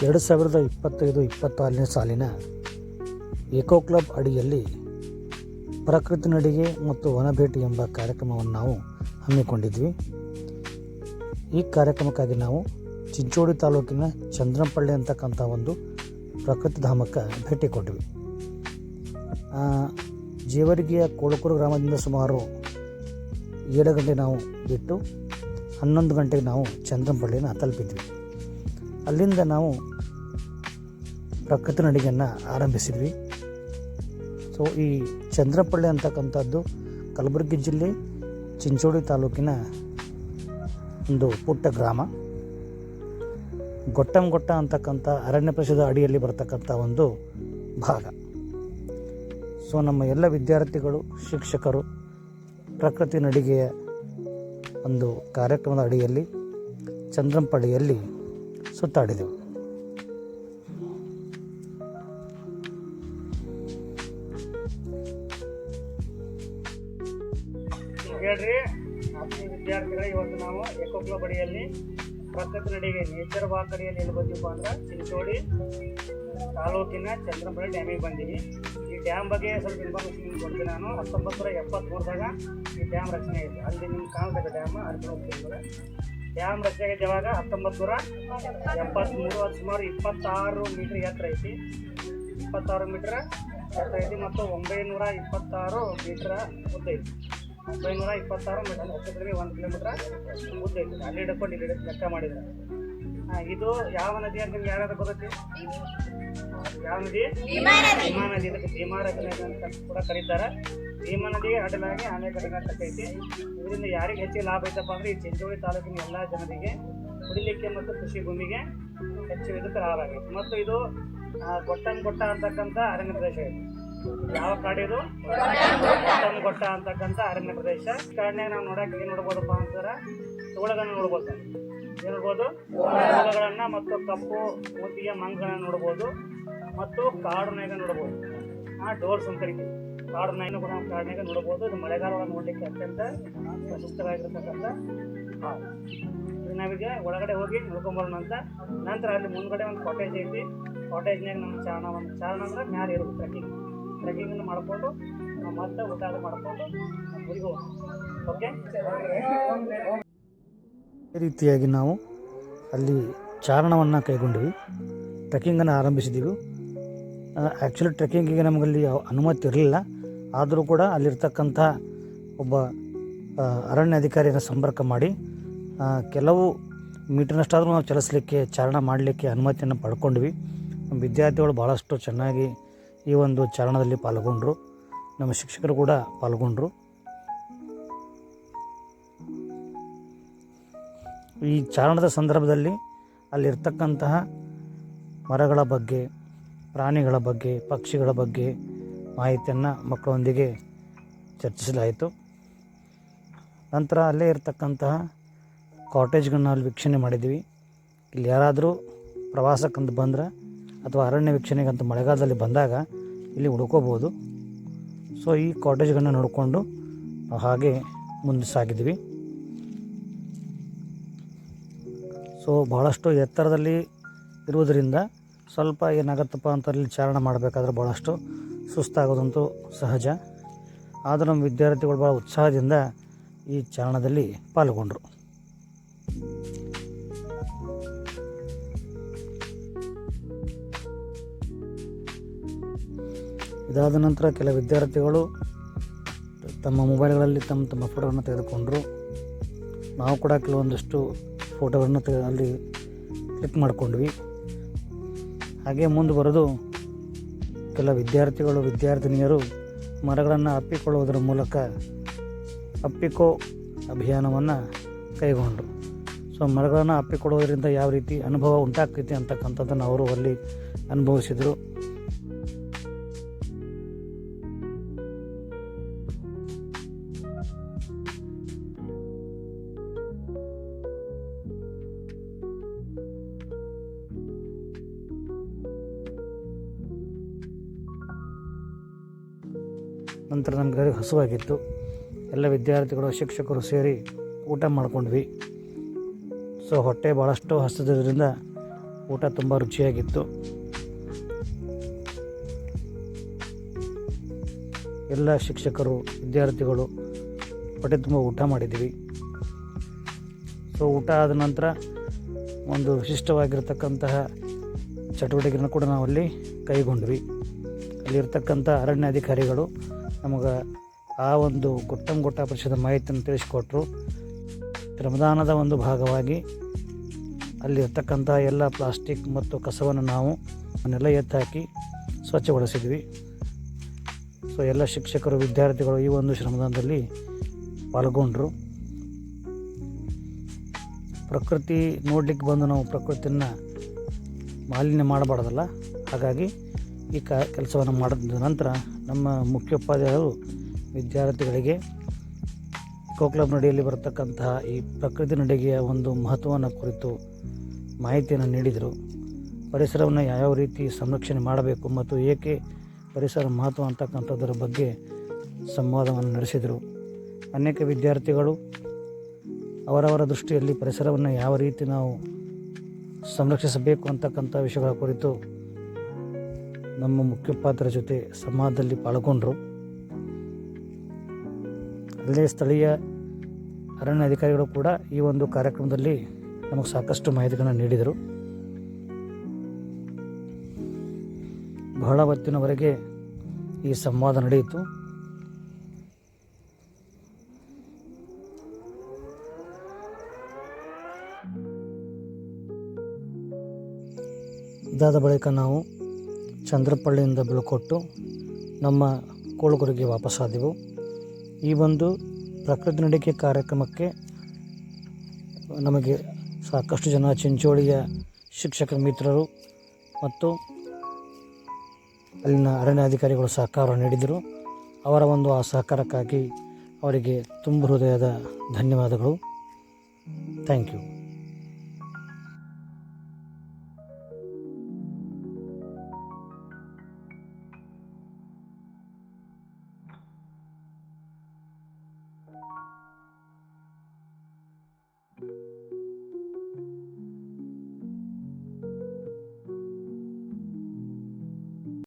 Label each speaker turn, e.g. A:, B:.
A: 2025-26ನೇ ಸಾಲಿನ ಏಕೋ ಕ್ಲಬ್ ಅಡಿಯಲ್ಲಿ ಪ್ರಕೃತಿ ನಡಿಗೆ ಮತ್ತು ವನಭೇಟಿ ಎಂಬ ಕಾರ್ಯಕ್ರಮವನ್ನು ನಾವು ಹಮ್ಮಿಕೊಂಡಿದ್ವಿ. ಈ ಕಾರ್ಯಕ್ರಮಕ್ಕಾಗಿ ನಾವು ಚಿಂಚೋಳಿ ತಾಲೂಕಿನ ಚಂದ್ರಂಪಳ್ಳಿ ಅಂತಕ್ಕಂಥ ಒಂದು ಪ್ರಕೃತಿ ಧಾಮಕ್ಕೆ ಭೇಟಿ ಕೊಟ್ವಿ. ಜೇವರ್ಗಿಯ ಕೋಳಕೂರು ಗ್ರಾಮದಿಂದ ಸುಮಾರು 7 ಗಂಟೆ ನಾವು ಬಿಟ್ಟು 11 ಗಂಟೆಗೆ ನಾವು ಚಂದ್ರಂಪಳ್ಳಿನ ತಲುಪಿದ್ವಿ. ಅಲ್ಲಿಂದ ನಾವು ಪ್ರಕೃತಿ ನಡಿಗೆಯನ್ನು ಆರಂಭಿಸಿದ್ವಿ. ಸೊ ಈ ಚಂದ್ರಂಪಳ್ಳಿ ಅಂತಕ್ಕಂಥದ್ದು ಕಲಬುರಗಿ ಜಿಲ್ಲೆ ಚಿಂಚೋಳಿ ತಾಲೂಕಿನ ಒಂದು ಪುಟ್ಟ ಗ್ರಾಮ. ಗೊಟ್ಟಂಗೊಟ್ಟ ಅಂತಕ್ಕಂಥ ಅರಣ್ಯ ಪ್ರದೇಶದ ಅಡಿಯಲ್ಲಿ ಬರ್ತಕ್ಕಂಥ ಒಂದು ಭಾಗ. ಸೊ ನಮ್ಮ ಎಲ್ಲ ವಿದ್ಯಾರ್ಥಿಗಳು, ಶಿಕ್ಷಕರು ಪ್ರಕೃತಿ ನಡಿಗೆಯ ಒಂದು ಕಾರ್ಯಕ್ರಮದ ಅಡಿಯಲ್ಲಿ ಚಂದ್ರಂಪಳ್ಳಿಯಲ್ಲಿ ಸುತ್ತಾಡಿದೆವು.
B: ಹೇಳ್ರಿ ಆತ್ಮೀಯ ವಿದ್ಯಾರ್ಥಿಗಳ, ಇವತ್ತು ನಾವು ಏಕೋ ಕ್ಲಬ್ ಅಡಿಯಲ್ಲಿ ಪ್ರಕೃತಿ ನಡಿಗೆ ನೇಚರ್ ವಾಕ್ ಅಡಿಯಲ್ಲಿ ಎಲ್ಲಿ ಬಂದಿವಪ್ಪ ಅಂದ್ರೆ ಚಿಂಚೋಳಿ ತಾಲೂಕಿನ ಚಂದ್ರಂಪಳ್ಳಿ ಡ್ಯಾಮಿಗೆ ಬಂದೀವಿ. ಈ ಡ್ಯಾಮ್ ಬಗ್ಗೆ ಸ್ವಲ್ಪ ಇನ್ಫಾರ್ಮೇಷನ್ ಕೊಡ್ತೀನಿ ನಾನು. 1973ದಾಗ ಈ ಡ್ಯಾಮ್ ರಚನೆ ಆಯಿತು. ಅಲ್ಲಿ ನಿಮ್ಗೆ ಕಾಣ್ತಕ್ಕ ಡ್ಯಾಮ್ ಅಲ್ಲಿ ಹೋಗ್ತಿದ್ರೆ ಡ್ಯಾಮ್ ರಚನೆ ಆಗಿದ್ದು ಯಾವಾಗ 1973. ಅದು ಸುಮಾರು 26 ಮೀಟ್ರ್ ಎತ್ತರ ಐತಿ. 26 ಮೀಟ್ರ್ ಎತ್ತರ ಐತಿ ಮತ್ತು 926 ಮೀಟ್ರ್ ಉದ್ದ ಐತಿ. 926 ಮೀಟರ್ 1 ಕಿಲೋಮೀಟ್ರ್ ಉದ್ದ ಐತಿ. ಅಲ್ಲಿ ಹಿಡ್ಕೊಂಡು ಇಲ್ಲಿ ಲೆಕ್ಕ ಮಾಡಿದ್ರೆ ಇದು ಯಾವ ನದಿ ಅಂತ ನಿಮ್ಗೆ ಯಾರಾದ್ರೂ ಗೊತ್ತೈತಿ? ಯಾವ ನದಿ? ಭೀಮಾ ನದಿ. ಇದಕ್ಕೆ ಭೀಮಾ ನದಿ ಅಂತ ಕೂಡ ಕರೀತಾರೆ. ಭೀಮಾ ನದಿಗೆ ಅಡ್ಡಲಾಗಿ ಆನೆಕಟ್ಟಿನ ಕಟ್ಟೈತಿ. ಇದರಿಂದ ಯಾರಿಗೆ ಹೆಚ್ಚಿಗೆ ಲಾಭ ಐತಪ್ಪ ಅಂದರೆ ಈ ಚಿಂಚೋಳಿ ತಾಲೂಕಿನ ಎಲ್ಲ ಜನರಿಗೆ ಕುಡಿಲಿಕ್ಕೆ ಮತ್ತು ಕೃಷಿ ಭೂಮಿಗೆ ಹೆಚ್ಚು ಇದಕ್ಕೆ ಲಾಭ ಆಗೈತಿ. ಮತ್ತು ಇದು ಗೊಟ್ಟಂಗೊಟ್ಟ ಅಂತಕ್ಕಂಥ ಅರಣ್ಯ ಪ್ರದೇಶ ಇದೆ. ಯಾವ ಕಾಡಿದು? ಗೊಟ್ಟಂಗೊಟ್ಟ ಅಂತಕ್ಕಂಥ ಅರಣ್ಯ ಪ್ರದೇಶ. ಕಾಡಿನಾಗ ನಾವು ನೋಡಕ್ಕೆ ಏನು ನೋಡ್ಬೋದಪ್ಪ ಅಂತಂದ್ರೆ ತೋಳಗಳನ್ನು ನೋಡ್ಬೋದು. ಏನು ನೋಡ್ಬೋದು? ತೋಳಗಳನ್ನು ಮತ್ತು ಕಪ್ಪು ಮೂತಿಯ ಮಂಗಗಳನ್ನು ನೋಡ್ಬೋದು ಮತ್ತು ಕಾಡು ನಾಯಿಗ ನೋಡ್ಬೋದು. ಡೋರ್ಸ್ ಅಂತ ಕರಿತೀವಿ. ಕಾಡು ನಾಯಿನೂ ಕೂಡ ನಾವು ಕಾಡಿನಾಗ ನೋಡ್ಬೋದು. ಇದು ಮಳೆಗಾಲವನ್ನು ನೋಡಲಿಕ್ಕೆ ಅತ್ಯಂತ ಪ್ರಶಸ್ತವಾಗಿರ್ತಕ್ಕಂಥ ಹಾಡು. ಇದು ನಾವೀಗ ಒಳಗಡೆ ಹೋಗಿ ನೋಡ್ಕೊಂಬರೋಣ ಅಂತ. ನಂತರ ಅಲ್ಲಿ ಮುಂದ್ಗಡೆ ಒಂದು ಕಾಟೇಜ್ ಐತಿ. ಕಾಟೇಜ್ನಾಗ ನಮ್ಮ ಚಾರಣ ಅಂದ್ರೆ ಮ್ಯಾಲೆ ಇರೋದು ಟ್ರೆಕ್ಕಿಂಗನ್ನು ಮಾಡಿಕೊಂಡು ನಾವು ಮತ್ತೆ ಊಟ ಮಾಡಿಕೊಂಡು ಊರಿಗೆ ಹೋಗೋಣ. ಓಕೆ.
A: ಈ ರೀತಿಯಾಗಿ ನಾವು ಅಲ್ಲಿ ಚಾರಣವನ್ನು ಕೈಗೊಂಡ್ವಿ, ಟ್ರೆಕ್ಕಿಂಗನ್ನು ಆರಂಭಿಸಿದ್ದೀವಿ. ಆ್ಯಕ್ಚುಲಿ ಟ್ರೆಕ್ಕಿಂಗಿಗೆ ನಮಗಲ್ಲಿ ಅನುಮತಿ ಇರಲಿಲ್ಲ. ಆದರೂ ಕೂಡ ಅಲ್ಲಿರ್ತಕ್ಕಂಥ ಒಬ್ಬ ಅರಣ್ಯ ಅಧಿಕಾರಿಯನ್ನು ಸಂಪರ್ಕ ಮಾಡಿ ಕೆಲವು ಮೀಟರ್ನಷ್ಟಾದರೂ ನಾವು ಚಲಿಸಲಿಕ್ಕೆ, ಚಾರಣ ಮಾಡಲಿಕ್ಕೆ ಅನುಮತಿಯನ್ನು ಪಡ್ಕೊಂಡ್ವಿ. ನಮ್ಮ ವಿದ್ಯಾರ್ಥಿಗಳು ಭಾಳಷ್ಟು ಚೆನ್ನಾಗಿ ಈ ಒಂದು ಚಾರಣದಲ್ಲಿ ಪಾಲ್ಗೊಂಡ್ರು. ನಮ್ಮ ಶಿಕ್ಷಕರು ಕೂಡ ಪಾಲ್ಗೊಂಡ್ರು. ಈ ಚಾರಣದ ಸಂದರ್ಭದಲ್ಲಿ ಅಲ್ಲಿರ್ತಕ್ಕಂತಹ ಮರಗಳ ಬಗ್ಗೆ, ಪ್ರಾಣಿಗಳ ಬಗ್ಗೆ, ಪಕ್ಷಿಗಳ ಬಗ್ಗೆ ಮಾಹಿತಿಯನ್ನು ಮಕ್ಕಳೊಂದಿಗೆ ಚರ್ಚಿಸಲಾಯಿತು. ನಂತರ ಅಲ್ಲೇ ಇರತಕ್ಕಂತಹ ಕಾಟೇಜ್ಗಳನ್ನ ಅಲ್ಲಿ ವೀಕ್ಷಣೆ ಮಾಡಿದ್ವಿ. ಇಲ್ಲಿ ಯಾರಾದರೂ ಪ್ರವಾಸಕ್ಕಂತ ಬಂದ್ರೆ ಅಥವಾ ಅರಣ್ಯ ವೀಕ್ಷಣೆಗಂತ ಮಳೆಗಾಲದಲ್ಲಿ ಬಂದಾಗ ಇಲ್ಲಿ ಉಳ್ಕೋಬೋದು. ಸೊ ಈ ಕಾಟೇಜ್ಗಳನ್ನ ನೋಡಿಕೊಂಡು ಹಾಗೆ ಮುಂದೆ ಸಾಗಿದ್ವಿ. ಸೊ ಭಾಳಷ್ಟು ಎತ್ತರದಲ್ಲಿ ಇರುವುದರಿಂದ ಸ್ವಲ್ಪ ಏನಾಗತ್ತಪ್ಪ ಅಂತ ಅಲ್ಲಿ ಚಾರಣ ಮಾಡಬೇಕಾದ್ರೆ ಭಾಳಷ್ಟು ಸುಸ್ತಾಗೋದಂತೂ ಸಹಜ. ಆದರೂ ನಮ್ಮ ವಿದ್ಯಾರ್ಥಿಗಳು ಭಾಳ ಉತ್ಸಾಹದಿಂದ ಈ ಚಾರಣದಲ್ಲಿ ಪಾಲ್ಗೊಂಡರು. ಇದಾದ ನಂತರ ಕೆಲ ವಿದ್ಯಾರ್ಥಿಗಳು ತಮ್ಮ ಮೊಬೈಲ್ಗಳಲ್ಲಿ ತಮ್ಮ ಫೋಟೋವನ್ನು ತೆಗೆದುಕೊಂಡರು. ನಾವು ಕೂಡ ಕೆಲವೊಂದಷ್ಟು ಫೋಟೋಗಳನ್ನು ಅಲ್ಲಿ ಕ್ಲಿಕ್ ಮಾಡಿಕೊಂಡ್ವಿ. ಹಾಗೆ ಮುಂದೆ ಬರೋದು ಕೆಲ ವಿದ್ಯಾರ್ಥಿಗಳು, ವಿದ್ಯಾರ್ಥಿನಿಯರು ಮರಗಳನ್ನು ಅಪ್ಪಿಕೊಳ್ಳುವುದರ ಮೂಲಕ ಅಪ್ಪಿಕೋ ಅಭಿಯಾನವನ್ನು ಕೈಗೊಂಡರು. ಸೊ ಮರಗಳನ್ನು ಅಪ್ಪಿಕೊಳ್ಳುವುದರಿಂದ ಯಾವ ರೀತಿ ಅನುಭವ ಉಂಟಾಗ್ತೈತಿ ಅಂತಕ್ಕಂಥದ್ದನ್ನು ಅವರು ಅಲ್ಲಿ ಅನುಭವಿಸಿದರು. ನಂತರ ನಮಗೆ ಹಸುವಾಗಿತ್ತು. ಎಲ್ಲ ವಿದ್ಯಾರ್ಥಿಗಳು, ಶಿಕ್ಷಕರು ಸೇರಿ ಊಟ ಮಾಡ್ಕೊಂಡ್ವಿ. ಸೊ ಹೊಟ್ಟೆ ಭಾಳಷ್ಟು ಹಸಿದ್ರಿಂದ ಊಟ ತುಂಬ ರುಚಿಯಾಗಿತ್ತು. ಎಲ್ಲ ಶಿಕ್ಷಕರು, ವಿದ್ಯಾರ್ಥಿಗಳು ಹೊಟ್ಟೆ ತುಂಬ ಊಟ ಮಾಡಿದ್ವಿ. ಸೊ ಊಟ ಆದ ನಂತರ ಒಂದು ವಿಶಿಷ್ಟವಾಗಿರ್ತಕ್ಕಂತಹ ಚಟುವಟಿಕೆಯನ್ನು ಕೂಡ ನಾವಲ್ಲಿ ಕೈಗೊಂಡ್ವಿ. ಅಲ್ಲಿರ್ತಕ್ಕಂಥ ಅರಣ್ಯಾಧಿಕಾರಿಗಳು ನಮಗೆ ಆ ಒಂದು ಗೊಟ್ಟ ಪರಿಷದ ಮಾಹಿತಿಯನ್ನು ತಿಳಿಸಿಕೊಟ್ರು. ಶ್ರಮದಾನದ ಒಂದು ಭಾಗವಾಗಿ ಅಲ್ಲಿರ್ತಕ್ಕಂಥ ಎಲ್ಲ ಪ್ಲಾಸ್ಟಿಕ್ ಮತ್ತು ಕಸವನ್ನು ನಾವು ಅವನ್ನೆಲ್ಲ ಎತ್ತಾಕಿ ಸ್ವಚ್ಛಗೊಳಿಸಿದ್ವಿ. ಸೊ ಎಲ್ಲ ಶಿಕ್ಷಕರು, ವಿದ್ಯಾರ್ಥಿಗಳು ಈ ಒಂದು ಶ್ರಮದಾನದಲ್ಲಿ ಪಾಲ್ಗೊಂಡ್ರು. ಪ್ರಕೃತಿ ನೋಡ್ಲಿಕ್ಕೆ ಬಂದು ನಾವು ಪ್ರಕೃತಿಯನ್ನು ಮಾಲಿನ್ಯ ಮಾಡಬಾರ್ದಲ್ಲ. ಹಾಗಾಗಿ ಈ ಕೆಲಸವನ್ನು ಮಾಡಿದ ನಂತರ ನಮ್ಮ ಮುಖ್ಯೋಪಾಧ್ಯಾಯರು ವಿದ್ಯಾರ್ಥಿಗಳಿಗೆ ಇಕೋ ಕ್ಲಬ್ ನಡಿಯಲ್ಲಿ ಬರತಕ್ಕಂತಹ ಈ ಪ್ರಕೃತಿ ನಡಿಗೆಯ ಒಂದು ಮಹತ್ವವನ್ನು ಕುರಿತು ಮಾಹಿತಿಯನ್ನು ನೀಡಿದರು. ಪರಿಸರವನ್ನು ಯಾವ್ಯಾವ ರೀತಿ ಸಂರಕ್ಷಣೆ ಮಾಡಬೇಕು ಮತ್ತು ಏಕೆ ಪರಿಸರ ಮಹತ್ವ ಅಂತಕ್ಕಂಥದ್ದರ ಬಗ್ಗೆ ಸಂವಾದವನ್ನು ನಡೆಸಿದರು. ಅನೇಕ ವಿದ್ಯಾರ್ಥಿಗಳು ಅವರವರ ದೃಷ್ಟಿಯಲ್ಲಿ ಪರಿಸರವನ್ನು ಯಾವ ರೀತಿ ನಾವು ಸಂರಕ್ಷಿಸಬೇಕು ಅಂತಕ್ಕಂಥ ವಿಷಯಗಳ ಕುರಿತು ನಮ್ಮ ಮುಖ್ಯೋಪಾಧ್ಯಾಯರ ಜೊತೆ ಸಂವಾದದಲ್ಲಿ ಪಾಲ್ಗೊಂಡರು. ಅಲ್ಲೇ ಸ್ಥಳೀಯ ಅರಣ್ಯ ಅಧಿಕಾರಿಗಳು ಕೂಡ ಈ ಒಂದು ಕಾರ್ಯಕ್ರಮದಲ್ಲಿ ನಮಗೆ ಸಾಕಷ್ಟು ಮಾಹಿತಿಗಳನ್ನು ನೀಡಿದರು. ಬಹಳ ಹೊತ್ತಿನವರೆಗೆ ಈ ಸಂವಾದ ನಡೆಯಿತು. ಇದಾದ ಬಳಿಕ ನಾವು ಚಂದ್ರಪಳ್ಳಿಯಿಂದ ಬೀಳ್ಕೊಟ್ಟು ನಮ್ಮ ಕೋಳುಗುರಿಗೆ ವಾಪಸ್ಸಾದೆವು. ಈ ಒಂದು ಪ್ರಕೃತಿ ನಡಿಗೆ ಕಾರ್ಯಕ್ರಮಕ್ಕೆ ನಮಗೆ ಸಾಕಷ್ಟು ಜನ ಚಿಂಚೋಳಿಯ ಶಿಕ್ಷಕ ಮಿತ್ರರು ಮತ್ತು ಅಲ್ಲಿನ ಅರಣ್ಯಾಧಿಕಾರಿಗಳು ಸಹಕಾರ ನೀಡಿದರು. ಅವರ ಒಂದು ಆ ಸಹಕಾರಕ್ಕಾಗಿ ಅವರಿಗೆ ತುಂಬ ಹೃದಯದ ಧನ್ಯವಾದಗಳು. Thank you.